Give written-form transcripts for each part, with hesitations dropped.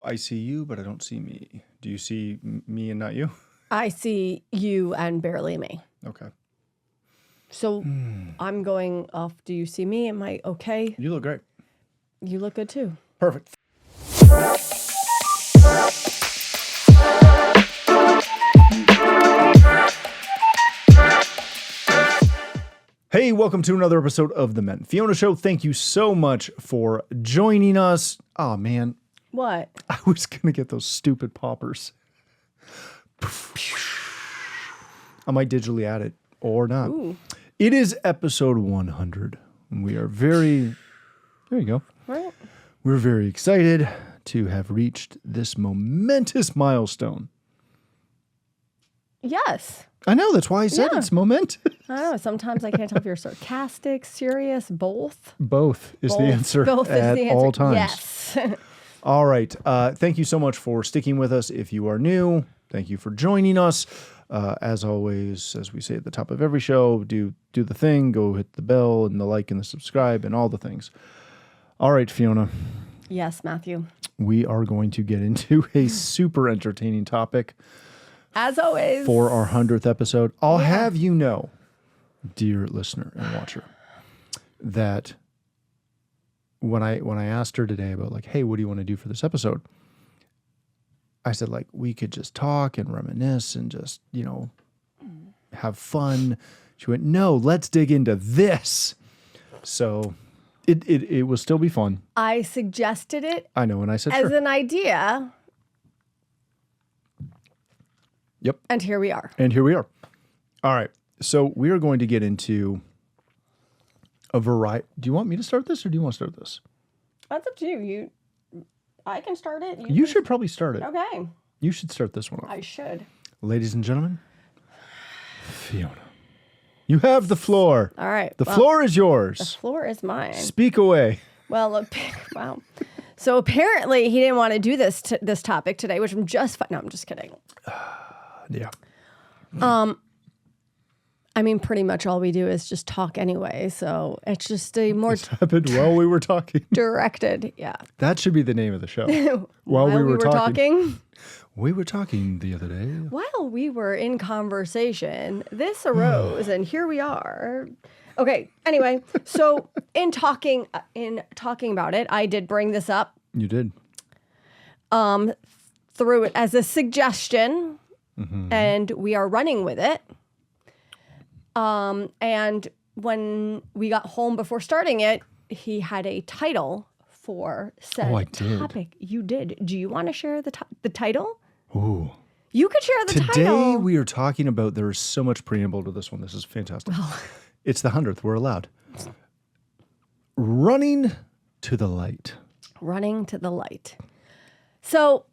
I see you, but I don't see me. Do you see me and not you? I see you and barely me. Okay. So I'm going off. Do you see me? Am I okay? You look great. You look good too. Perfect. Hey, welcome to another episode of The Men Fiona Show. Thank you so much for joining us. Oh, man. What? I was going to get those stupid poppers. I might digitally add it or not. Ooh. It is episode 100. And we are very, there you go. Right. We're very excited to have reached this momentous milestone. Yes. I know, that's why I said Yeah. it's momentous. I don't know. Sometimes I can't tell if you're sarcastic, serious, both. Both is the answer Both is at the answer. all times. Yes. All right. Thank you so much for sticking with us. If you are new, thank you for joining us. As always, as we say at the top of every show, do the thing. Go hit the bell and the like and the subscribe and all the things. All right, Fiona. Yes, Matthew. We are going to get into a super entertaining topic As always. for our 100th episode. I'll have you know, dear listener and watcher, that when I asked her today about like, hey, what do you want to do for this episode? I said, like, we could just talk and reminisce and just, have fun. She went, no, let's dig into this. So it will still be fun. I suggested it I know. And I said, as sure. an idea. Yep. And here we are. And here we are. All right. So we are going to get into a variety. Do you want me to start this or do you want to start this? That's up to you. I can start it. You should probably start it. Okay. You should start this one off. I should. Ladies and gentlemen, Fiona, you have the floor. All right. The floor is yours. Floor is mine. Speak away. Well, wow. So apparently he didn't want to do this topic today, which I'm just no, I'm just kidding. Yeah. I mean, pretty much all we do is just talk anyway, so it's just a more Happened while we were talking. directed, yeah. That should be the name of the show. While we were talking. We were talking the other day. While we were in conversation, this arose, and here we are. Okay. Anyway, so in talking about it, I did bring this up. You did. Threw it as a suggestion, and we are running with it. And when we got home before starting it, he had a title for said I did. topic. You did. Do you want to share the title? Ooh. You could share the Today title. we are talking about, there is so much preamble to this one. This is fantastic. It's the 100th. We're allowed. Running to the light. Running to the light. So,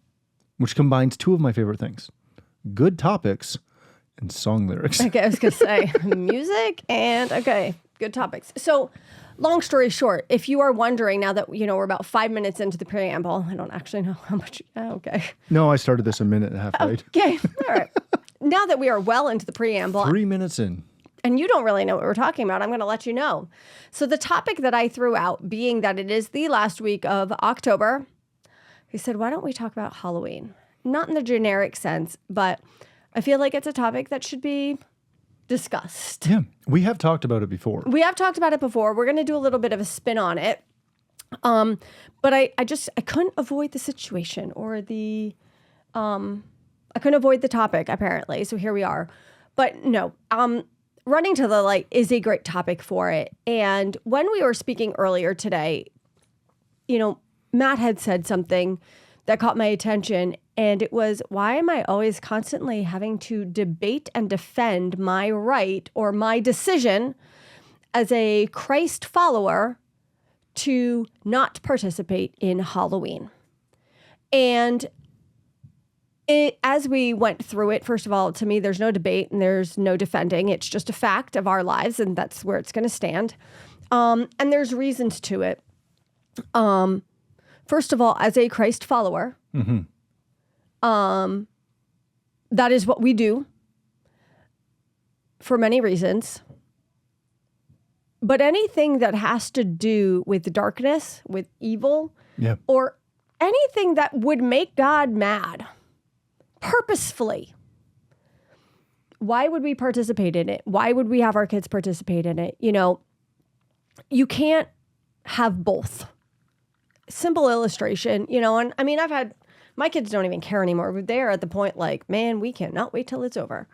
Which combines two of my favorite things. Good topics and song lyrics. okay, I was going to say music and, okay, good topics. So, long story short, if you are wondering now that, we're about 5 minutes into the preamble, I don't actually know how much, okay. No, I started this a minute and a half late. Okay, all right. Now that we are well into the preamble, 3 minutes in. and you don't really know what we're talking about, I'm going to let you know. So the topic that I threw out, being that it is the last week of October, he said, why don't we talk about Halloween? Not in the generic sense, but I feel like it's a topic that should be discussed. Yeah, we have talked about it before. We have talked about it before. We're going to do a little bit of a spin on it. But I couldn't avoid the situation or I couldn't avoid the topic apparently. So here we are. But no, running to the light is a great topic for it. And when we were speaking earlier today, Matt had said something that caught my attention, and it was, why am I always constantly having to debate and defend my right or my decision as a Christ follower to not participate in Halloween? And as we went through it, first of all, to me, there's no debate and there's no defending. It's just a fact of our lives, and that's where it's going to stand. And there's reasons to it. First of all, as a Christ follower, that is what we do for many reasons. But anything that has to do with darkness, with evil, Yeah. or anything that would make God mad purposefully, why would we participate in it? Why would we have our kids participate in it? You know, you can't have both. Simple illustration, you know, and I mean, my kids don't even care anymore. They're at the point like, man, we cannot wait till it's over.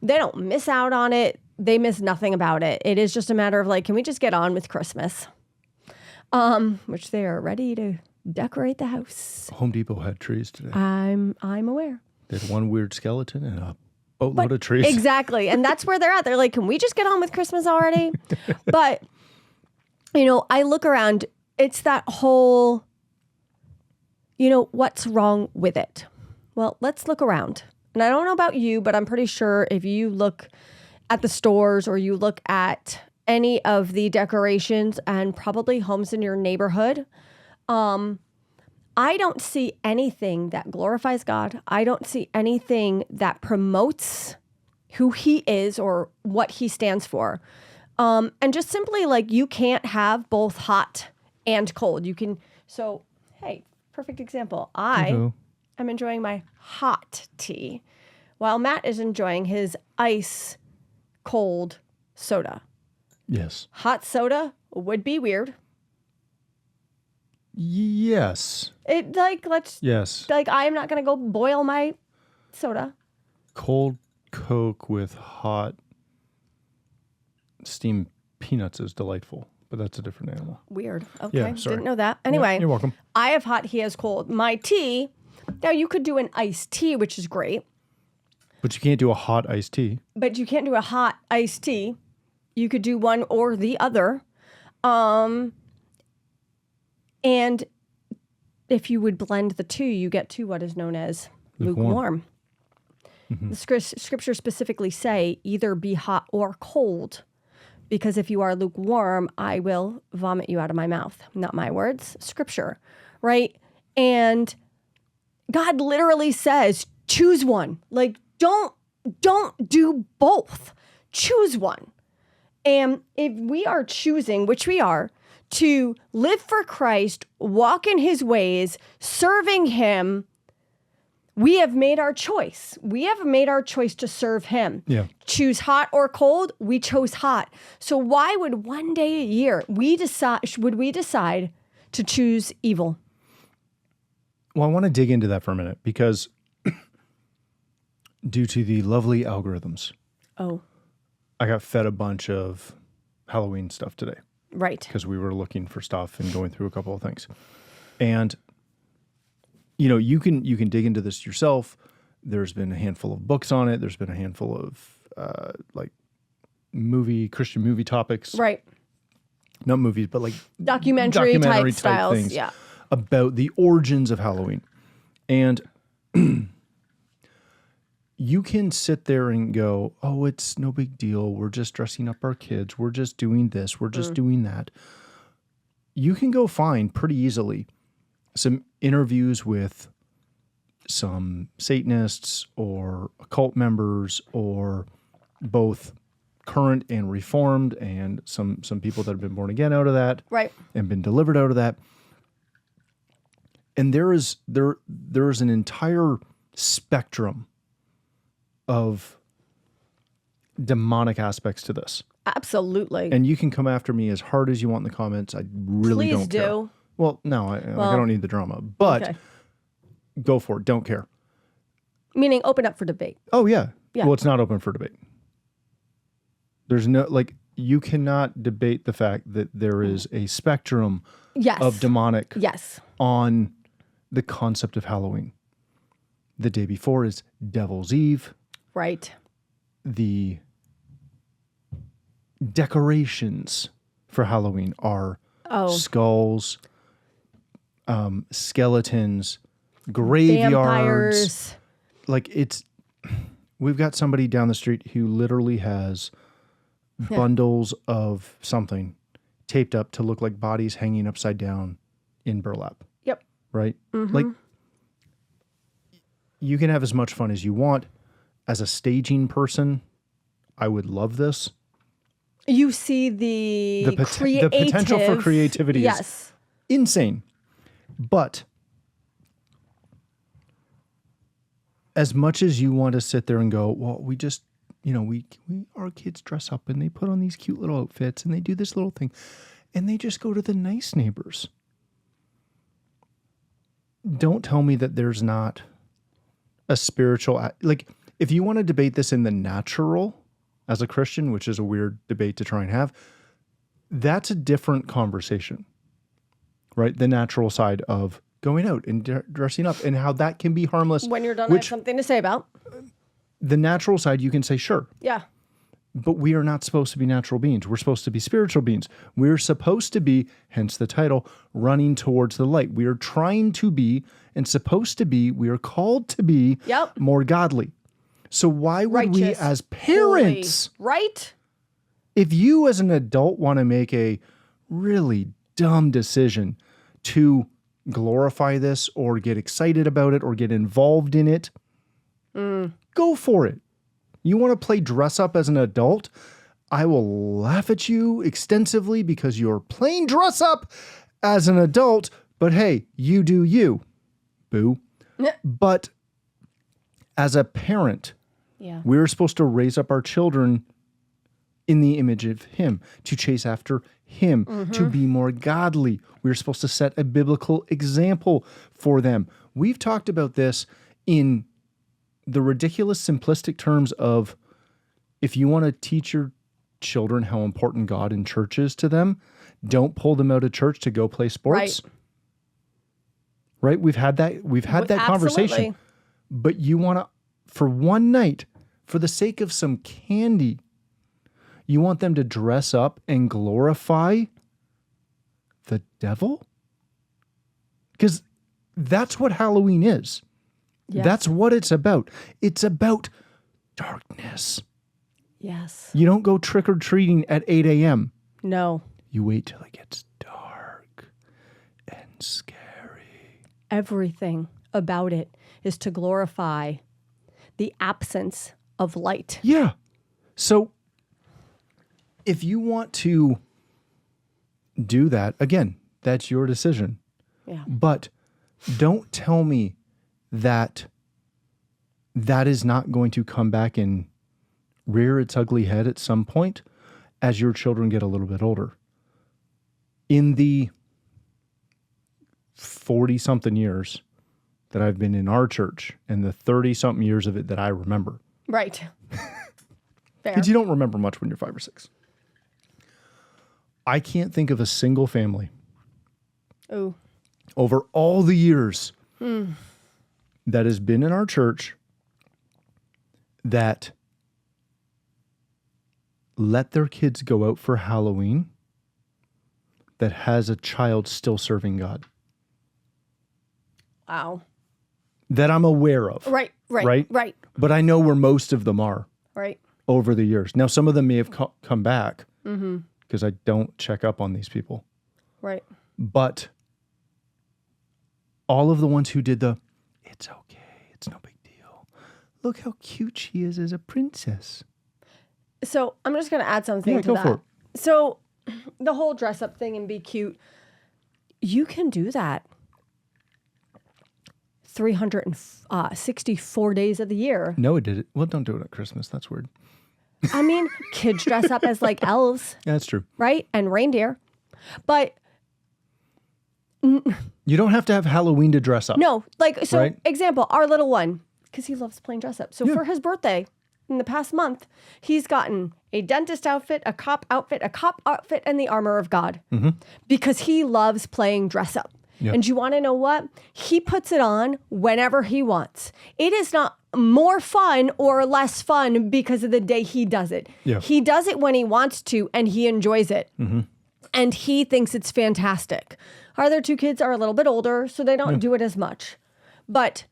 They don't miss out on it. They miss nothing about it. It is just a matter of like, can we just get on with Christmas? Which they are ready to decorate the house. Home Depot had trees today. I'm aware. They had one weird skeleton and a boatload of trees. Exactly. And that's where they're at. They're like, can we just get on with Christmas already? But, you know, I look around, it's that whole, you know, what's wrong with it? Well, let's look around. And I don't know about you, but I'm pretty sure if you look at the stores or you look at any of the decorations and probably homes in your neighborhood, I don't see anything that glorifies God. I don't see anything that promotes who he is or what he stands for. And just simply like you can't have both hot and cold. You can, so, hey, perfect example. I am enjoying my hot tea while Matt is enjoying his ice cold soda. Yes. Hot soda would be weird. Yes. It like, Yes. like I am not going to go boil my soda. Cold Coke with hot steamed peanuts is delightful, but that's a different animal. Weird. Okay. Yeah, sorry. Didn't know that. Anyway. You're welcome. I have hot, he has cold. My tea, now you could do an iced tea, which is great, But you can't do a hot iced tea. but you can't do a hot iced tea. You could do one or the other. And if you would blend the two, you get to what is known as lukewarm. The scriptures specifically say either be hot or cold, because if you are lukewarm, I will vomit you out of my mouth. Not my words, scripture, right? And God literally says, choose one. Like, don't do both. Choose one. And if we are choosing, which we are, to live for Christ, walk in his ways, serving him, we have made our choice. We have made our choice to serve him. Yeah. Choose hot or cold, we chose hot. So why would one day a year we decide to choose evil? Well, I want to dig into that for a minute because due to the lovely algorithms, I got fed a bunch of Halloween stuff today. Right. Because we were looking for stuff and going through a couple of things. And, you know, you can dig into this yourself. There's been a handful of books on it. There's been a handful of like Christian movie topics. Right. Not movies, but like Documentary type type styles. things Yeah. about the origins of Halloween. And you can sit there and go, oh, it's no big deal. We're just dressing up our kids. We're just doing this. We're just doing that. You can go find pretty easily some interviews with some Satanists or occult members or both current and reformed and some people that have been born again out of that. Right. And been delivered out of that. And there is an entire spectrum of demonic aspects to this. Absolutely. And you can come after me as hard as you want in the comments. I really Please don't care. do. Well, no, I don't need the drama. But Okay. go for it. Don't care. Meaning open up for debate. Oh, yeah. Yeah. Well, it's not open for debate. There's no, like, you cannot debate the fact that there is a spectrum Yes. of demonic Yes. on the concept of Halloween. The day before is Devil's Eve. Right. The decorations for Halloween are skulls, skeletons, graveyards. Vampires. Like we've got somebody down the street who literally has bundles of something taped up to look like bodies hanging upside down in burlap. Yep. Right? Like, you can have as much fun as you want. As a staging person, I would love this. You see the The potential for creativity yes. is insane. But as much as you want to sit there and go, well, we just, we our kids dress up and they put on these cute little outfits and they do this little thing and they just go to the nice neighbors. Don't tell me that there's not a spiritual, like if you want to debate this in the natural as a Christian, which is a weird debate to try and have, that's a different conversation, right? The natural side of going out and dressing up and how that can be harmless. When you're done, I have something to say about. The natural side, you can say, sure. Yeah. But we are not supposed to be natural beings. We're supposed to be spiritual beings. We're supposed to be, hence the title, running towards the light. We are trying to be and supposed to be, we are called to be more godly. So why would we as parents, right? If you as an adult want to make a really dumb decision to glorify this or get excited about it or get involved in it, go for it. You want to play dress up as an adult? I will laugh at you extensively because you're playing dress up as an adult, but hey, you do you, boo. But as a parent, we're supposed to raise up our children in the image of him, to chase after him, to be more godly. We're supposed to set a biblical example for them. We've talked about this in the ridiculous simplistic terms of if you want to teach your children how important God and church is to them, don't pull them out of church to go play sports. Right? We've had that conversation. But you want to, for one night, for the sake of some candy, you want them to dress up and glorify the devil? Because that's what Halloween is. Yes. That's what it's about. It's about darkness. Yes. You don't go trick-or-treating at 8 a.m. No. You wait till it gets dark and scary. Everything about it is to glorify the absence of light. Yeah. So if you want to do that, again, that's your decision. Yeah. But don't tell me that is not going to come back and rear its ugly head at some point as your children get a little bit older. In the 40-something years that I've been in our church and the 30-something years of it that I remember. Right. Because you don't remember much when you're 5 or 6. I can't think of a single family over all the years that has been in our church that let their kids go out for Halloween that has a child still serving God. Wow. That I'm aware of. Right. But I know where most of them are. Right. Over the years. Now, some of them may have come back because I don't check up on these people. Right. But all of the ones who did it's okay, it's no big deal. Look how cute she is as a princess. So I'm just going to add something to go that. for it. So the whole dress up thing and be cute, you can do that 364 days of the year. Noah did it. Well, don't do it at Christmas. That's weird. I mean, kids dress up as like elves. Yeah, that's true. Right? And reindeer. But you don't have to have Halloween to dress up. no, like, so right? Example, our little one, because he loves playing dress up. So for his birthday in the past month, he's gotten a dentist outfit, a cop outfit, and the armor of God because he loves playing dress up. Yep. And you want to know what? He puts it on whenever he wants. It is not more fun or less fun because of the day he does it. Yeah. He does it when he wants to and he enjoys it. And he thinks it's fantastic. Our other two kids are a little bit older, so they don't do it as much. But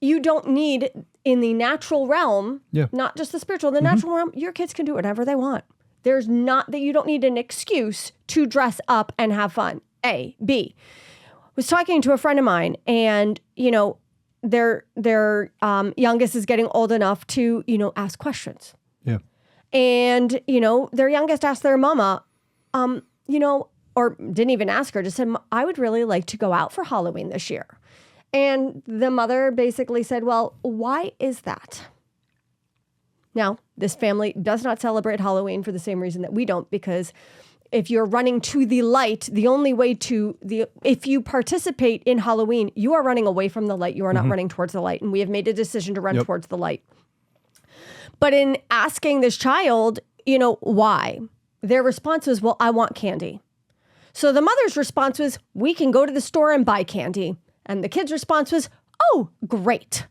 you don't need, in the natural realm, not just the spiritual, the natural realm, your kids can do whatever they want. There's not that you don't need an excuse to dress up and have fun. A. B. Was talking to a friend of mine, and their youngest is getting old enough to ask questions. Yeah. And their youngest asked their mama, or didn't even ask her, just said, I would really like to go out for Halloween this year. And the mother basically said, well, why is that? Now, this family does not celebrate Halloween for the same reason that we don't, because if you're running to the light, the only way if you participate in Halloween, you are running away from the light. You are not running towards the light. And we have made a decision to run towards the light. But in asking this child, why? Their response was, well, I want candy. So the mother's response was, we can go to the store and buy candy. And the kid's response was, oh, great.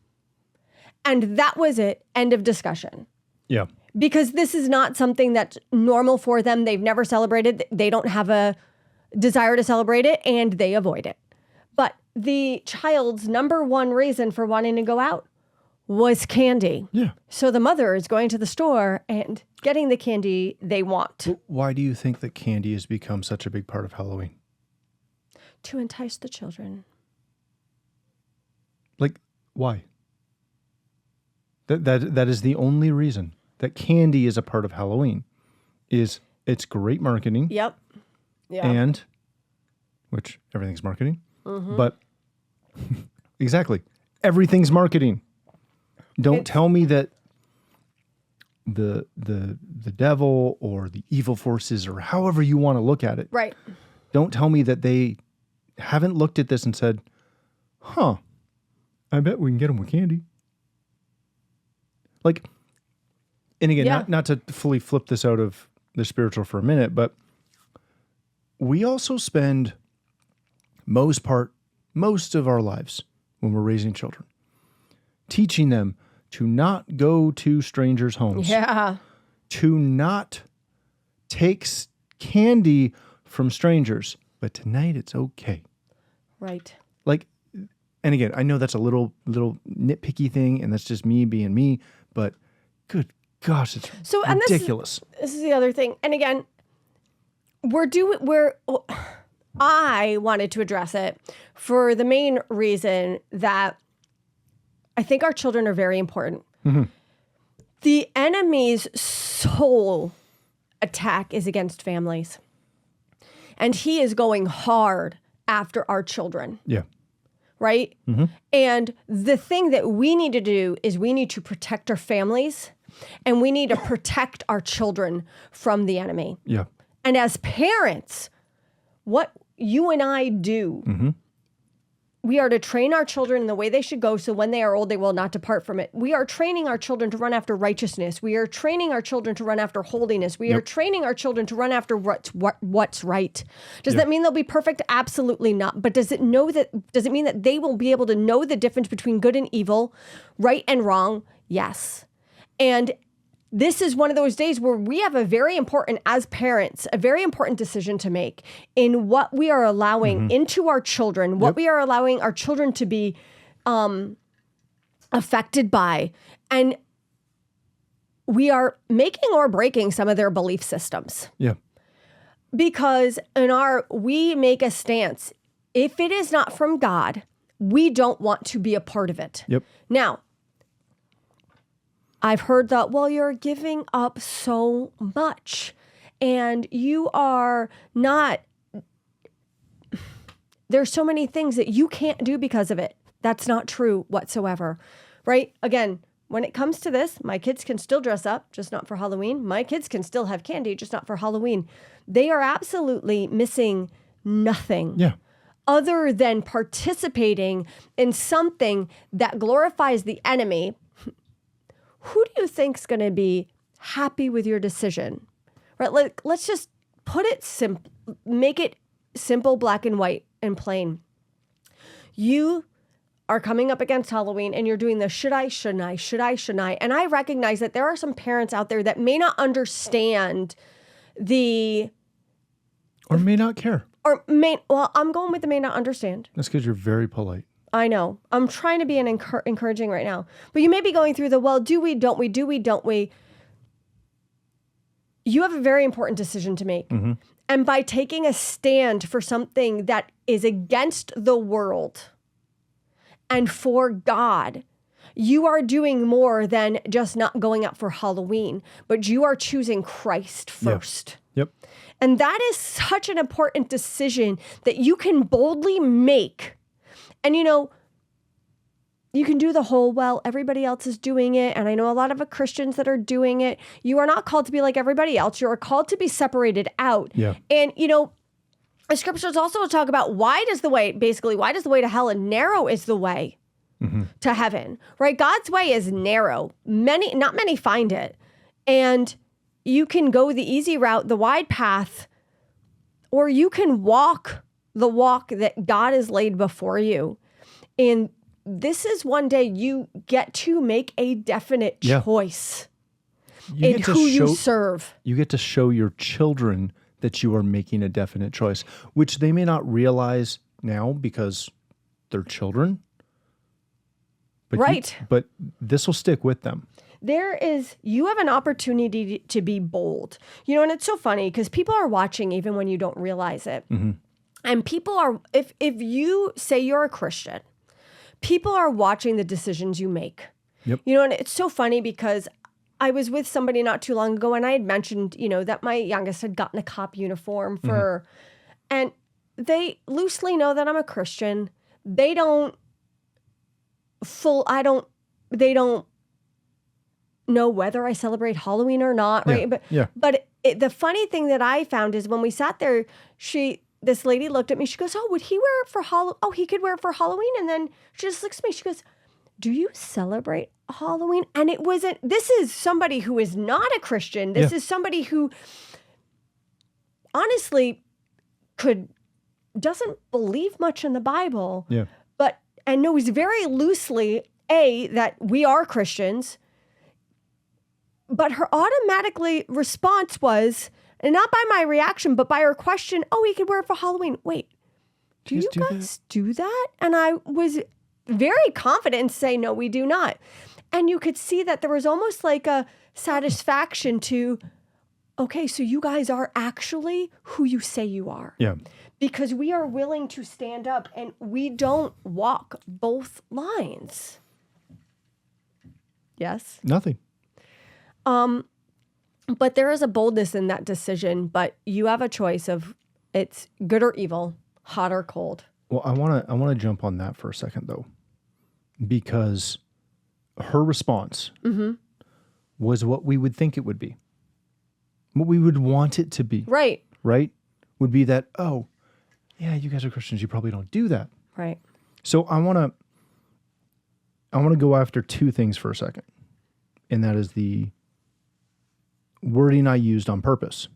And that was it. End of discussion. Yeah. Because this is not something that's normal for them. They've never celebrated. They don't have a desire to celebrate it, and they avoid it. But the child's number one reason for wanting to go out was candy. Yeah. So the mother is going to the store and getting the candy they want. Why do you think that candy has become such a big part of Halloween? To entice the children. Like, why? That is the only reason that candy is a part of Halloween. Is it's great marketing. Yep. Yeah. And, which everything's marketing, but exactly, everything's marketing. Don't tell me that the devil or the evil forces, or however you want to look at it. Right. Don't tell me that they haven't looked at this and said, huh, I bet we can get them with candy. Like, and again, not to fully flip this out of the spiritual for a minute, but we also spend most of our lives when we're raising children teaching them to not go to strangers' homes. Yeah. To not take candy from strangers. But tonight it's okay. Right. Like, and again, I know that's a little nitpicky thing, and that's just me being me, but good gosh, it's ridiculous. This is the other thing. And again, I wanted to address it for the main reason that I think our children are very important. Mm-hmm. The enemy's sole attack is against families. And he is going hard after our children. Yeah. Right? Mm-hmm. And the thing that we need to do is we need to protect our families, and we need to protect our children from the enemy. Yeah. And as parents, what you and I do, we are to train our children in the way they should go, so when they are old, they will not depart from it. We are training our children to run after righteousness. We are training our children to run after holiness. We are training our children to run after what's right. Does that mean they'll be perfect? Absolutely not. But does it mean that they will be able to know the difference between good and evil, right and wrong? Yes. And this is one of those days where we have as parents, a very important decision to make in what we are allowing into our children, what we are allowing our children to be affected by. And we are making or breaking some of their belief systems. Yeah. Because we make a stance. If it is not from God, we don't want to be a part of it. Yep. Now, I've heard that, well, you're giving up so much and you are not, there's so many things that you can't do because of it. That's not true whatsoever, right? Again, when it comes to this, my kids can still dress up, just not for Halloween. My kids can still have candy, just not for Halloween. They are absolutely missing nothing. Yeah. Other than participating in something that glorifies the enemy. Who do you think's going to be happy with your decision? Right? Let's just put it simple, make it simple, black and white and plain. You are coming up against Halloween and you're doing the should I, shouldn't I, should I, shouldn't I? And I recognize that there are some parents out there that may not understand or may not care. I'm going with the may not understand. That's because you're very polite. I know. I'm trying to be encouraging right now. But you may be going through do we, don't we, do we, don't we? You have a very important decision to make. Mm-hmm. And by taking a stand for something that is against the world and for God, you are doing more than just not going out for Halloween, but you are choosing Christ first. Yep. And that is such an important decision that you can boldly make. And you can do the whole, well, everybody else is doing it. And I know a lot of Christians that are doing it. You are not called to be like everybody else. You are called to be separated out. Yeah. And, the scriptures also talk about wide is the way to hell, and narrow is the way to heaven, right? God's way is narrow. Not many find it. And you can go the easy route, the wide path, or you can walk the walk that God has laid before you. And this is one day you get to make a definite choice in who you serve. You get to show your children that you are making a definite choice, which they may not realize now because they're children. But right. But this will stick with them. You have an opportunity to be bold. And it's so funny because people are watching even when you don't realize it. Mm-hmm. And people are, if you say you're a Christian, people are watching the decisions you make. Yep. And it's so funny because I was with somebody not too long ago and I had mentioned, that my youngest had gotten a cop uniform for, and they loosely know that I'm a Christian. They don't know whether I celebrate Halloween or not, right? But the funny thing that I found is when we sat there, this lady looked at me. She goes, "Oh, would he wear it for Halloween? Oh, he could wear it for Halloween." And then she just looks at me. She goes, "Do you celebrate Halloween?" And it wasn't. This is somebody who is not a Christian. This is somebody who, honestly, doesn't believe much in the Bible. Yeah. And knows very loosely that we are Christians. But her automatically response was, and not by my reaction, but by her question, "Oh, he could wear it for Halloween." Wait, do you guys do that? And I was very confident in saying, "No, we do not." And you could see that there was almost like a satisfaction to, okay, so you guys are actually who you say you are. Yeah. Because we are willing to stand up and we don't walk both lines. Yes? Nothing. But there is a boldness in that decision, but you have a choice of it's good or evil, hot or cold. Well, I want to jump on that for a second though, because her response was what we would think it would be, what we would want it to be. Right. Right? Would be that, oh, yeah, you guys are Christians. You probably don't do that. Right. So I want to go after two things for a second, and that is the wording I used on purpose.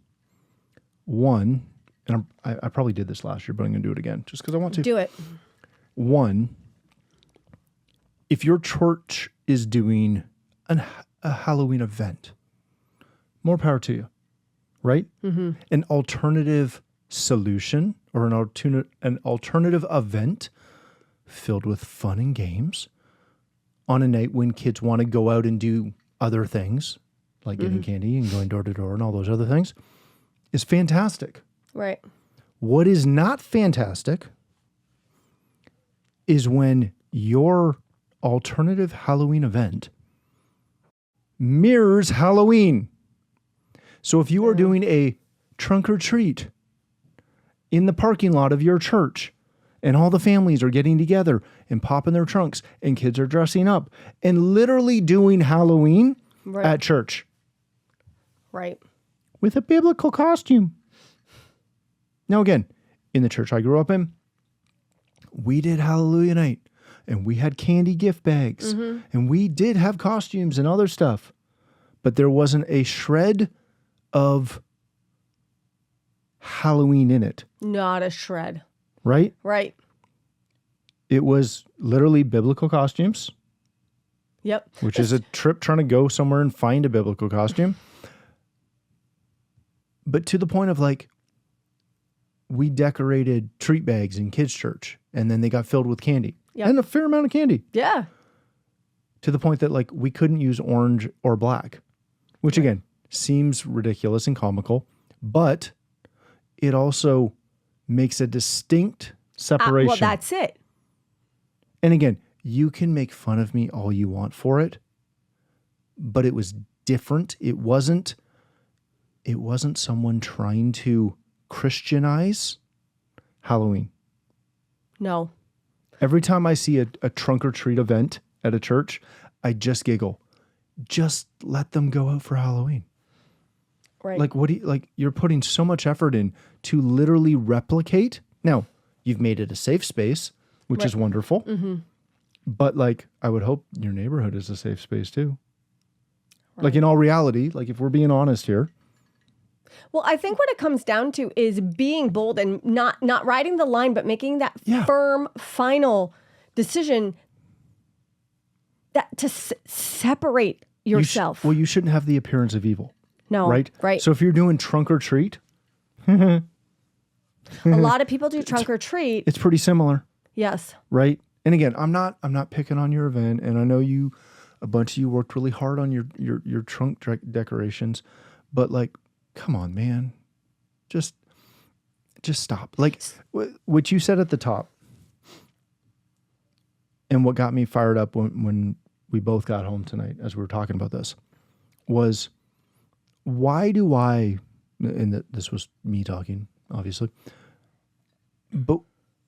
One, and I probably did this last year, but I'm going to do it again just because I want to. Do it. One, if your church is doing a Halloween event, more power to you, right? Mm-hmm. An alternative solution or an alternative event filled with fun and games on a night when kids want to go out and do other things like getting candy and going door to door and all those other things is fantastic. Right. What is not fantastic is when your alternative Halloween event mirrors Halloween. So if you are doing a trunk or treat in the parking lot of your church and all the families are getting together and popping their trunks and kids are dressing up and literally doing Halloween at church. Right. With a biblical costume. Now again, in the church I grew up in, we did Hallelujah Night and we had candy gift bags and we did have costumes and other stuff, but there wasn't a shred of Halloween in it. Not a shred. Right? Right. It was literally biblical costumes. Yep. Which is a trip trying to go somewhere and find a biblical costume. But to the point of like, we decorated treat bags in kids' church and then they got filled with candy. Yep. And a fair amount of candy. Yeah. To the point that like we couldn't use orange or black, which again seems ridiculous and comical, but it also makes a distinct separation. Well, that's it. And again, you can make fun of me all you want for it, but it was different. It wasn't someone trying to Christianize Halloween. No. Every time I see a trunk or treat event at a church, I just giggle. Just let them go out for Halloween. Right. Like, what do you, like, you're putting so much effort in to literally replicate. Now, you've made it a safe space, which is wonderful. Mm-hmm. But like, I would hope your neighborhood is a safe space too. Right. Like in all reality, like if we're being honest here. Well, I think what it comes down to is being bold and not riding the line, but making that firm, final decision that to separate yourself. You shouldn't have the appearance of evil. No. Right? Right. So if you're doing trunk or treat. A lot of people do trunk or treat. It's pretty similar. Yes. Right? And again, I'm not picking on your event, and I know a bunch of you worked really hard on your trunk decorations, but like, come on, man, just stop. Like what you said at the top, and what got me fired up when we both got home tonight, as we were talking about this, was why do I? And this was me talking, obviously, but.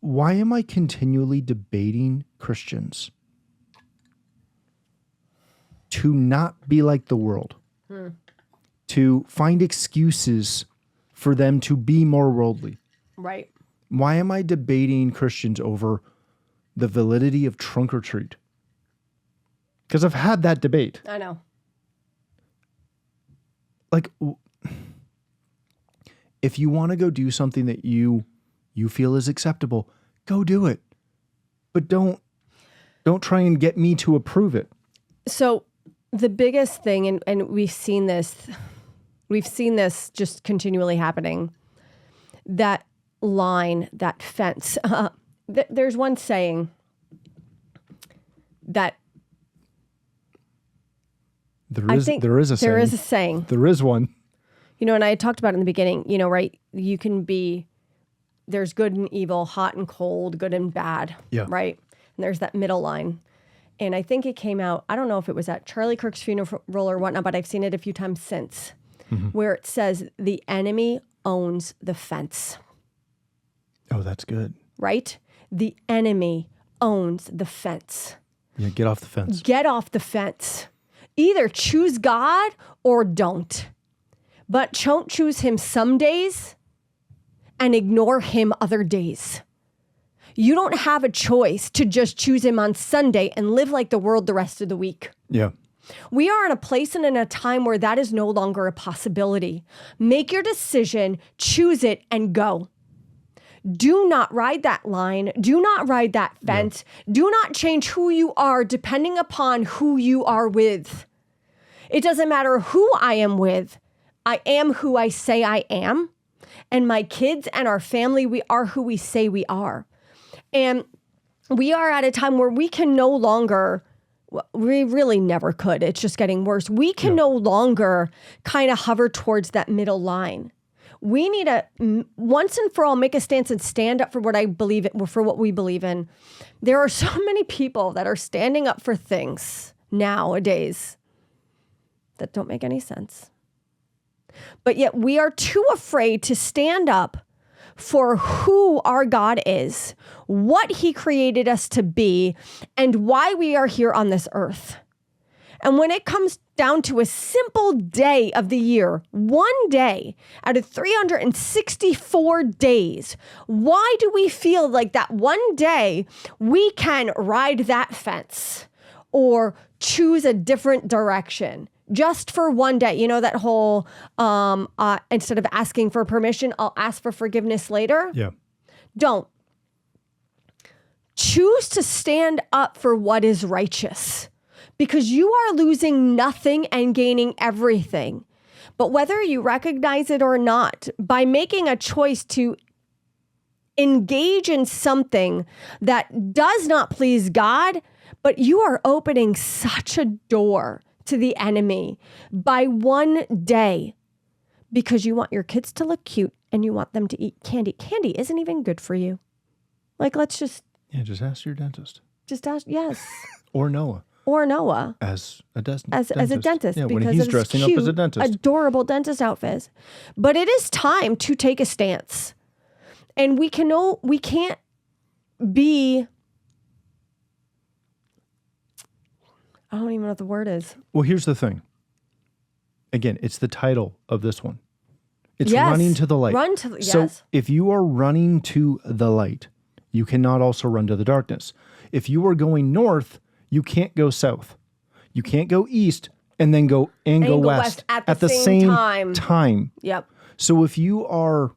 Why am I continually debating Christians to not be like the world, to find excuses for them to be more worldly? Right. Why am I debating Christians over the validity of trunk or treat? Because I've had that debate. I know. Like, if you want to go do something that you feel is acceptable, go do it. But don't try and get me to approve it. So the biggest thing, and we've seen this just continually happening, that line, that fence. There's one saying that there is a saying. There is a saying. There is one. You know, and I talked about it in the beginning, right? You can be, there's good and evil, hot and cold, good and bad, right? And there's that middle line. And I think it came out, I don't know if it was at Charlie Kirk's funeral or whatnot, but I've seen it a few times since, where it says the enemy owns the fence. Oh, that's good. Right? The enemy owns the fence. Yeah, get off the fence. Get off the fence. Either choose God or don't. But don't choose him some days and ignore him other days. You don't have a choice to just choose him on Sunday and live like the world the rest of the week. Yeah. We are in a place and in a time where that is no longer a possibility. Make your decision, choose it, and go. Do not ride that line. Do not ride that fence. Yeah. Do not change who you are depending upon who you are with. It doesn't matter who I am with. I am who I say I am. And my kids and our family, we are who we say we are. And we are at a time where we can no longer, we really never could. It's just getting worse. We can no longer kind of hover towards that middle line. We need to, once and for all, make a stance and stand up for what I believe in, for what we believe in. There are so many people that are standing up for things nowadays that don't make any sense. But yet we are too afraid to stand up for who our God is, what he created us to be, and why we are here on this earth. And when it comes down to a simple day of the year, one day out of 364 days, why do we feel like that one day we can ride that fence or choose a different direction? Just for one day, you know, that whole, instead of asking for permission, I'll ask for forgiveness later. Yeah. Don't. Choose to stand up for what is righteous, because you are losing nothing and gaining everything. But whether you recognize it or not, by making a choice to engage in something that does not please God, but you are opening such a door to the enemy by one day, because you want your kids to look cute and you want them to eat candy. Candy isn't even good for you. Like, let's just... Yeah, just ask your dentist. Just ask, yes. Or Noah. Or Noah. As a dentist. As a dentist. Yeah, because when he's of his dressing cute, up as a dentist. adorable dentist outfits. But it is time to take a stance. And we can't be I don't even know what the word is. Well, here's the thing. Again, it's the title of this one. It's Yes. running to the light. Run to the, So yes. if you are running to the light, you cannot also run to the darkness. If you are going north, you can't go south. You can't go east and then go west at the same time. Yep. So if you are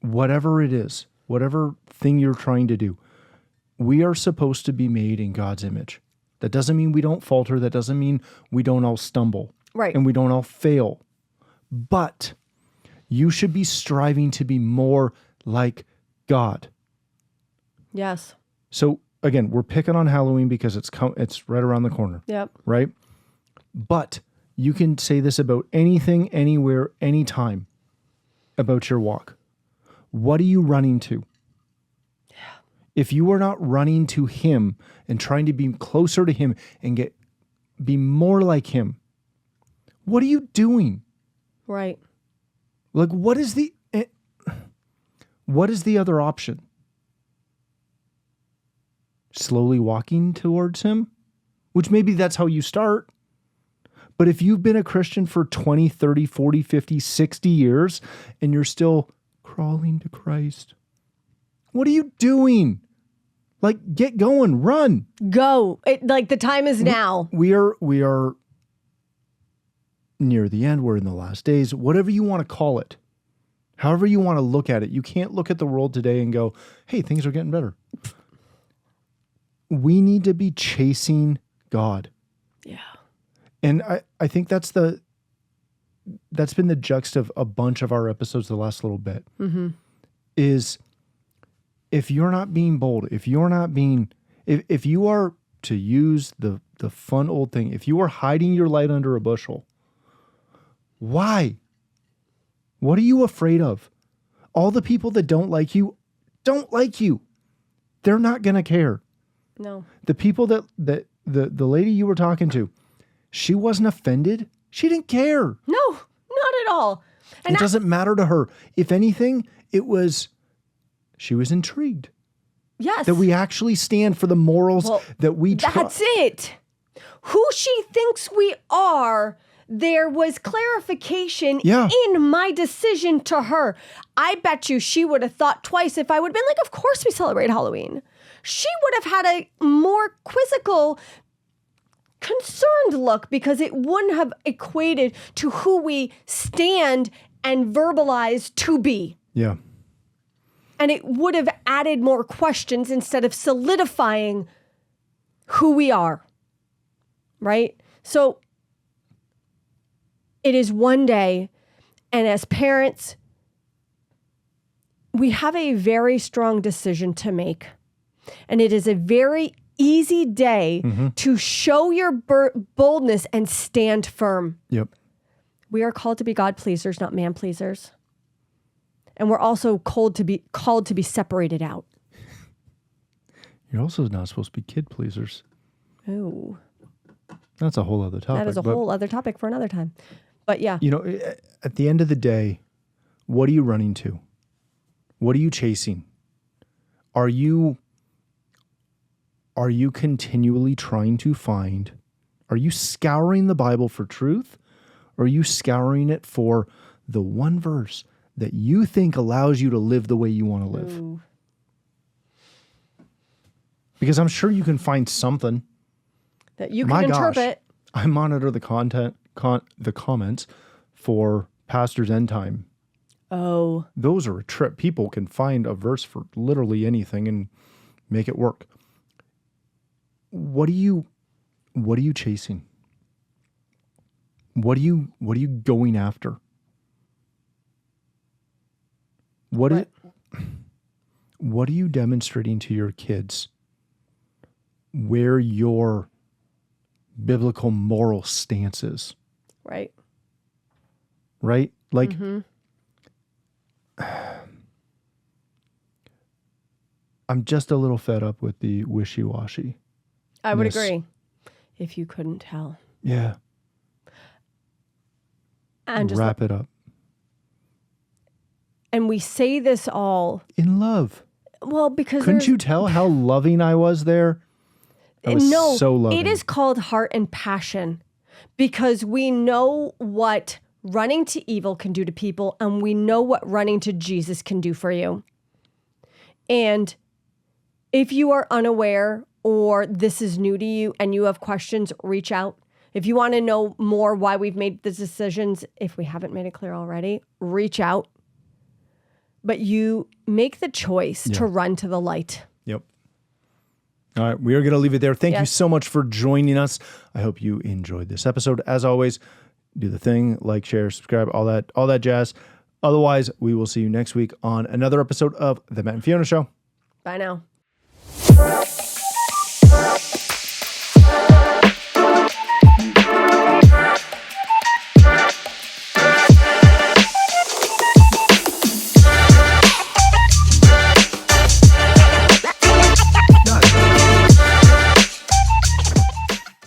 whatever it is, whatever thing you're trying to do, we are supposed to be made in God's image. That doesn't mean we don't falter. That doesn't mean we don't all stumble. Right. And we don't all fail. But you should be striving to be more like God. Yes. So again, we're picking on Halloween because it's right around the corner. Yep. Right? But you can say this about anything, anywhere, anytime about your walk. What are you running to? Yeah. If you are not running to Him and trying to be closer to Him and be more like Him, what are you doing? Right. Like, what is the other option? Slowly walking towards Him, which maybe that's how you start. But if you've been a Christian for 20, 30, 40, 50, 60 years and you're still crawling to Christ, what are you doing? Like, get going, run. Go. Like the time is now. We are near the end. We're in the last days, whatever you want to call it. However you want to look at it. You can't look at the world today and go, hey, things are getting better. We need to be chasing God. Yeah. And I think that's been the gist of a bunch of our episodes the last little bit. Mm-hmm. Is if you're not being bold, if you are, to use the fun old thing, if you are hiding your light under a bushel, why? What are you afraid of? All the people that don't like you. They're not going to care. No. The people that the lady you were talking to, she wasn't offended. She didn't care. No, not at all. And It doesn't matter to her. If anything, she was intrigued yes. that we actually stand for the morals that we That's it. Who she thinks we are, there was clarification in my decision to her. I bet you she would have thought twice if I would have been like, of course we celebrate Halloween. She would have had a more quizzical, concerned look because it wouldn't have equated to who we stand and verbalize to be. Yeah. And it would have added more questions instead of solidifying who we are. Right? So it is one day, and as parents, we have a very strong decision to make. And it is a very easy day to show your boldness and stand firm. Yep. We are called to be God pleasers, not man pleasers. And we're also called to be separated out. You're also not supposed to be kid pleasers. Ooh. That's a whole other topic. That is a whole other topic for another time. But yeah. You know, at the end of the day, what are you running to? What are you chasing? Are you continually trying to find, are you scouring the Bible for truth? Or are you scouring it for the one verse that you think allows you to live the way you want to live? Ooh. Because I'm sure you can find something. That you can interpret. I monitor the the comments for Pastor's End Time. Oh. Those are a trip. People can find a verse for literally anything and make it work. What are you chasing? What are you going after? What are you demonstrating to your kids where your biblical moral stance is? Right. Right? Like, I'm just a little fed up with the wishy-washy. I would agree. If you couldn't tell. Yeah. And just wrap it up. And we say this all in love. well because Couldn't you tell how loving I was there? That was no, so loving. it is called Heart and Passion because we know what running to evil can do to people, and we know what running to Jesus can do for you. And if you are unaware or this is new to you and you have questions, reach out. If you want to know more why we've made the decisions, if we haven't made it clear already, reach out. But you make the choice to run to the light. Yep. All right, we are going to leave it there. Thank you Yes. so much for joining us. I hope you enjoyed this episode. As always, do the thing, like, share, subscribe, all that jazz. Otherwise, we will see you next week on another episode of The Matt and Fiona Show. Bye now.